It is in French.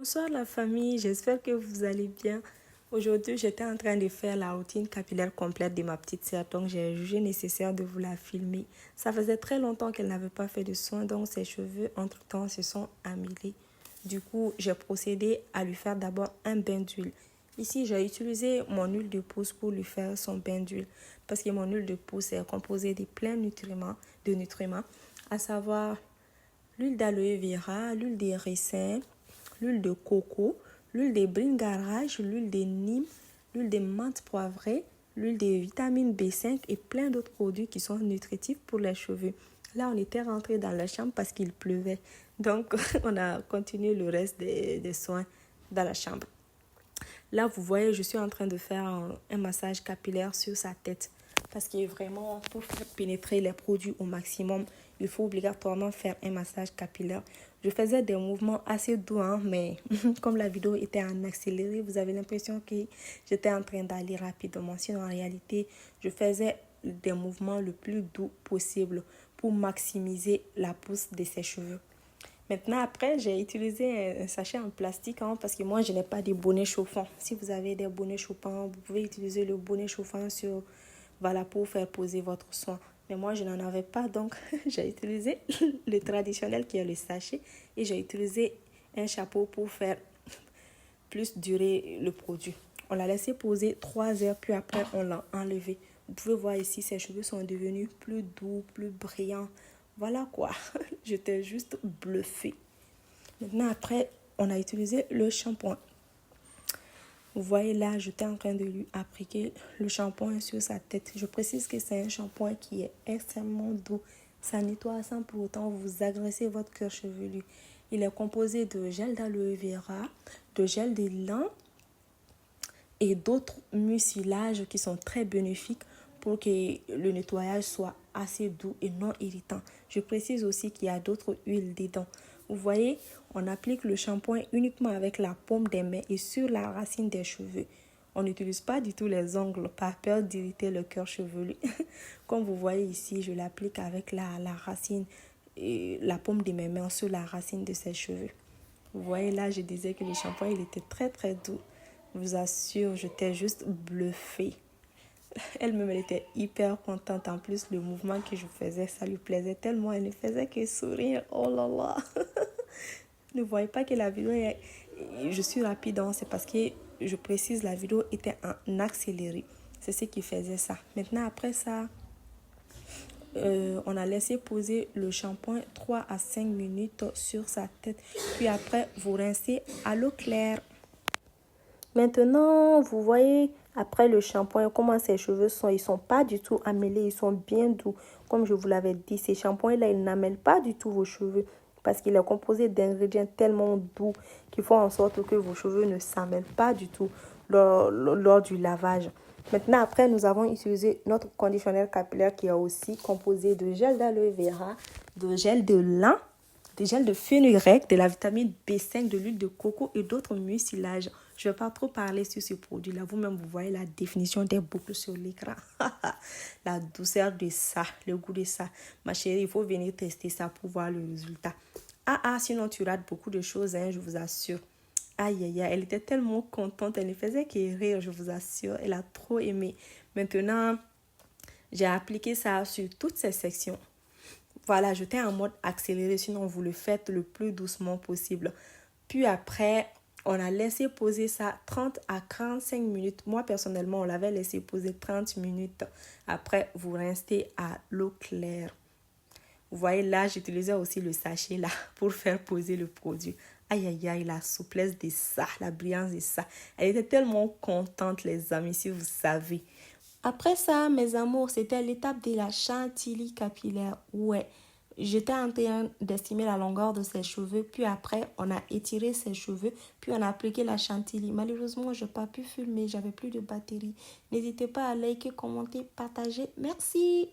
Bonsoir la famille, j'espère que vous allez bien. Aujourd'hui, j'étais en train de faire la routine capillaire complète de ma petite sœur, donc j'ai jugé nécessaire de vous la filmer. Ça faisait très longtemps qu'elle n'avait pas fait de soins, donc ses cheveux entre-temps se sont amêlés. Du coup, j'ai procédé à lui faire d'abord un bain d'huile. Ici, j'ai utilisé mon huile de pousse pour lui faire son bain d'huile, parce que mon huile de pousse est composée de plein de nutriments, à savoir l'huile d'aloe vera, l'huile de ricin, l'huile de coco, l'huile de bringarage, l'huile de Nîmes, l'huile de menthe poivrée, l'huile de vitamine B5 et plein d'autres produits qui sont nutritifs pour les cheveux. Là, on était rentré dans la chambre parce qu'il pleuvait. Donc, on a continué le reste des soins dans la chambre. Là, vous voyez, je suis en train de faire un massage capillaire sur sa tête. Parce que vraiment, pour faire pénétrer les produits au maximum, il faut obligatoirement faire un massage capillaire. Je faisais des mouvements assez doux, mais comme la vidéo était en accéléré, vous avez l'impression que j'étais en train d'aller rapidement. Sinon, en réalité, je faisais des mouvements le plus doux possible pour maximiser la pousse de ses cheveux. Maintenant, après, j'ai utilisé un sachet en plastique parce que moi, je n'ai pas de bonnet chauffant. Si vous avez des bonnets chauffants, vous pouvez utiliser le bonnet chauffant voilà, pour faire poser votre soin. Mais moi, je n'en avais pas, donc j'ai utilisé le traditionnel qui est le sachet et j'ai utilisé un chapeau pour faire plus durer le produit. On l'a laissé poser 3 heures, puis après, on l'a enlevé. Vous pouvez voir ici, ses cheveux sont devenus plus doux, plus brillants. Voilà quoi, j'étais juste bluffée. Maintenant, après, on a utilisé le shampoing. Vous voyez là, j'étais en train de lui appliquer le shampoing sur sa tête. Je précise que c'est un shampoing qui est extrêmement doux. Ça nettoie sans pour autant vous agresser votre cuir chevelu. Il est composé de gel d'aloe vera, de gel d'élan et d'autres mucilages qui sont très bénéfiques pour que le nettoyage soit assez doux et non irritant. Je précise aussi qu'il y a d'autres huiles dedans. Vous voyez, on applique le shampoing uniquement avec la paume des mains et sur la racine des cheveux. On n'utilise pas du tout les ongles par peur d'irriter le cuir chevelu. Comme vous voyez ici, je l'applique avec la racine et la paume de mes mains sur la racine de ses cheveux. Vous voyez là, je disais que le shampoing, il était très très doux. Je vous assure, j'étais juste bluffée. Elle-même, elle était hyper contente. En plus, le mouvement que je faisais, ça lui plaisait tellement. Elle ne faisait que sourire. Oh là là. Ne voyez pas que la vidéo est... Je suis rapide, c'est parce que, je précise, la vidéo était en accéléré. C'est ce qui faisait ça. Maintenant, après ça, on a laissé poser le shampoing 3 à 5 minutes sur sa tête. Puis après, vous rincez à l'eau claire. Maintenant, vous voyez, après le shampoing, comment ses cheveux sont. Ils ne sont pas du tout amêlés, ils sont bien doux. Comme je vous l'avais dit, ces shampoings-là, ils n'amèlent pas du tout vos cheveux. Parce qu'il est composé d'ingrédients tellement doux qui font en sorte que vos cheveux ne s'amêlent pas du tout lors du lavage. Maintenant, après, nous avons utilisé notre conditionneur capillaire qui est aussi composé de gel d'aloe vera, de gel de lin, des gels de fenugrec, de la vitamine B5, de l'huile de coco et d'autres mucilages. Je ne vais pas trop parler sur ce produit-là. Vous-même, vous voyez la définition des boucles sur l'écran. La douceur de ça, le goût de ça. Ma chérie, il faut venir tester ça pour voir le résultat. Sinon tu rates beaucoup de choses, je vous assure. Aïe, aïe, aïe, elle était tellement contente. Elle ne faisait que rire, je vous assure. Elle a trop aimé. Maintenant, j'ai appliqué ça sur toutes ces sections. Voilà, j'étais en mode accéléré, sinon vous le faites le plus doucement possible. Puis après, on a laissé poser ça 30 à 45 minutes. Moi, personnellement, on l'avait laissé poser 30 minutes. Après, vous rincez à l'eau claire. Vous voyez, là, j'utilisais aussi le sachet là pour faire poser le produit. Aïe, aïe, aïe, la souplesse de ça, la brillance de ça. Elle était tellement contente, les amis, si vous savez. Après ça, mes amours, c'était l'étape de la chantilly capillaire. Ouais, j'étais en train d'estimer la longueur de ses cheveux. Puis après, on a étiré ses cheveux. Puis on a appliqué la chantilly. Malheureusement, je n'ai pas pu filmer. J'avais plus de batterie. N'hésitez pas à liker, commenter, partager. Merci.